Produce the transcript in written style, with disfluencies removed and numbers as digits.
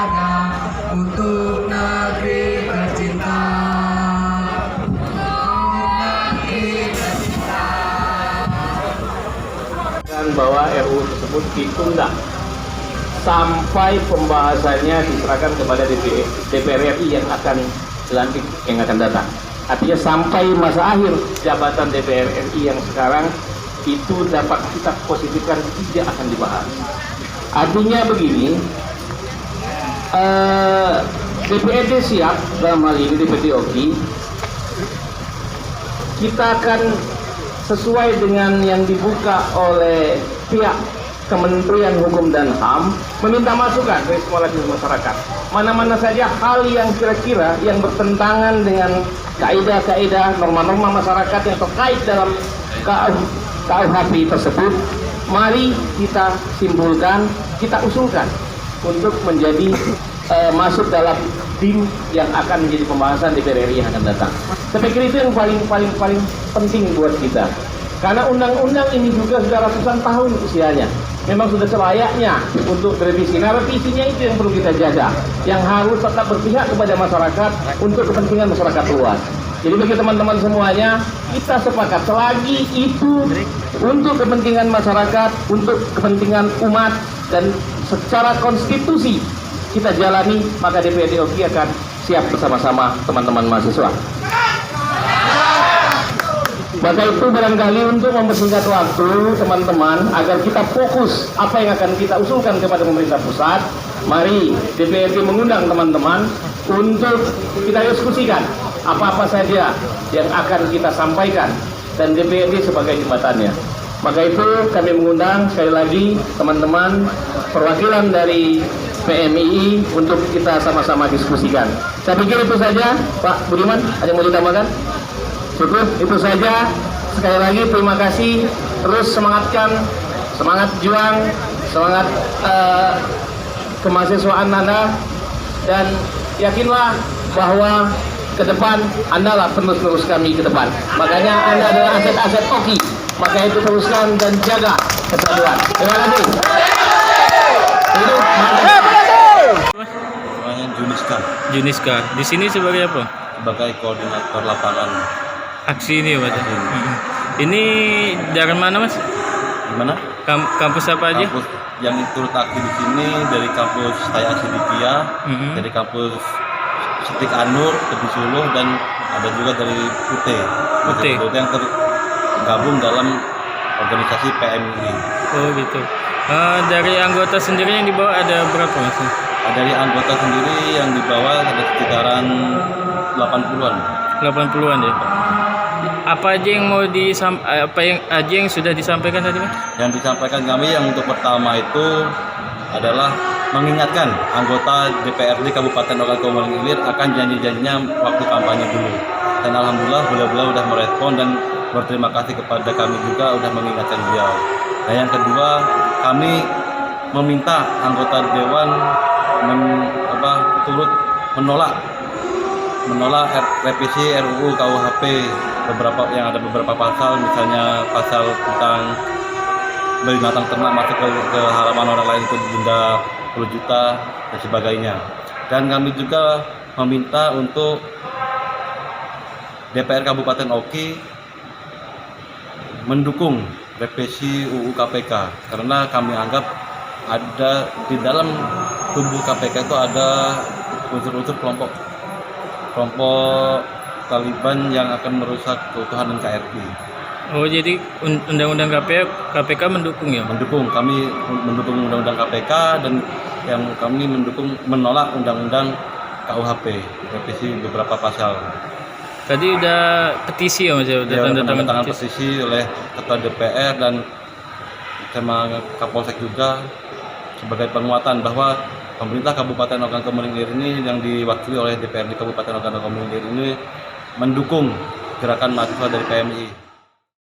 bersuara untuk negeri tercinta. Bahwa RUU tersebut ditunda sampai pembahasannya diserahkan kepada DPR RI yang akan dilantik yang akan datang. Artinya sampai masa akhir jabatan DPR RI yang sekarang itu dapat kita positifkan tidak akan dibahas. Artinya begini, DPRD siap dalam hal ini DPRD OKI, kita akan sesuai dengan yang dibuka oleh pihak Kementerian Hukum dan HAM, meminta masukan dari semua lapisan masyarakat. Mana-mana saja hal yang kira-kira yang bertentangan dengan kaidah-kaidah norma-norma masyarakat yang terkait dalam KUHP tersebut, mari kita simpulkan, kita usulkan untuk menjadi masuk dalam tim yang akan menjadi pembahasan DPR RI yang akan datang. Saya pikir itu yang paling penting buat kita. Karena undang-undang ini juga sudah ratusan tahun usianya. Memang sudah selayaknya untuk direvisi. Nah, revisinya itu yang perlu kita jaga. Yang harus tetap berpihak kepada masyarakat untuk kepentingan masyarakat luas. Jadi bagi teman-teman semuanya, kita sepakat selagi itu untuk kepentingan masyarakat, untuk kepentingan umat, dan secara konstitusi kita jalani, maka DPRD OKI akan siap bersama-sama teman-teman mahasiswa. Maka itu barangkali untuk mempersingkat waktu teman-teman agar kita fokus apa yang akan kita usulkan kepada pemerintah pusat, mari DPRD mengundang teman-teman untuk kita diskusikan apa-apa saja yang akan kita sampaikan dan DPRD sebagai jembatannya. Maka itu kami mengundang sekali lagi teman-teman perwakilan dari PMII untuk kita sama-sama diskusikan. Saya pikir itu saja, Pak Budiman, ada yang mau ditambahkan? Cukup, itu saja. Sekali lagi terima kasih. Terus semangatkan, semangat juang, semangat kemahasiswaan Anda, dan yakinlah bahwa ke depan Anda lah penerus kami ke depan. Makanya Anda adalah aset-aset OKI. Maka itu teruskan dan jaga persatuan. Terima kasih. Namanya Juniska. Juniska. Di sini sebagai apa? Sebagai koordinator lapangan Aksi ini ya, Mas? Ini dari mana, Mas? gimana? Kampus apa aja? Kampus yang turut aktif di sini dari kampus Taya Asidikia, dari kampus Setik Anur, Tepi Suluh, dan ada juga dari UT yang tergabung dalam organisasi PMI. Oh gitu. Dari anggota sendiri yang dibawa ada berapa, Mas? Dari anggota sendiri yang dibawa ada sekitaran 80-an. 80-an ya. Apa aja yang mau yang sudah disampaikan tadi, Mas? Yang disampaikan kami yang untuk pertama itu adalah mengingatkan anggota DPRD Kabupaten Ogan Komering Ilir akan janji-janjinya waktu kampanye dulu. Dan alhamdulillah beliau sudah merespon dan berterima kasih kepada kami juga sudah mengingatkan beliau. Nah, yang kedua, kami meminta anggota dewan turut menolak revisi RUU KUHP yang ada beberapa pasal, misalnya pasal tentang binatang ternak masuk ke halaman orang lain itu denda 10 juta dan sebagainya. Dan kami juga meminta untuk DPR Kabupaten OKI mendukung revisi UU KPK karena kami anggap ada di dalam tubuh KPK itu ada unsur-unsur kelompok Taliban yang akan merusak keutuhan NKRI. Oh, jadi undang-undang KPK mendukung ya? Mendukung, kami mendukung undang-undang KPK dan yang kami menolak undang-undang KUHP, revisi beberapa pasal. Tadi udah petisi ya, Mas? Udah tanda tangan petisi oleh Ketua DPR dan sama Kapolsek juga sebagai penguatan bahwa pemerintah Kabupaten Ogan Komering Ilir ini yang diwakili oleh DPRD Kabupaten Ogan Komering Ilir ini mendukung gerakan mahasiswa dari PMI.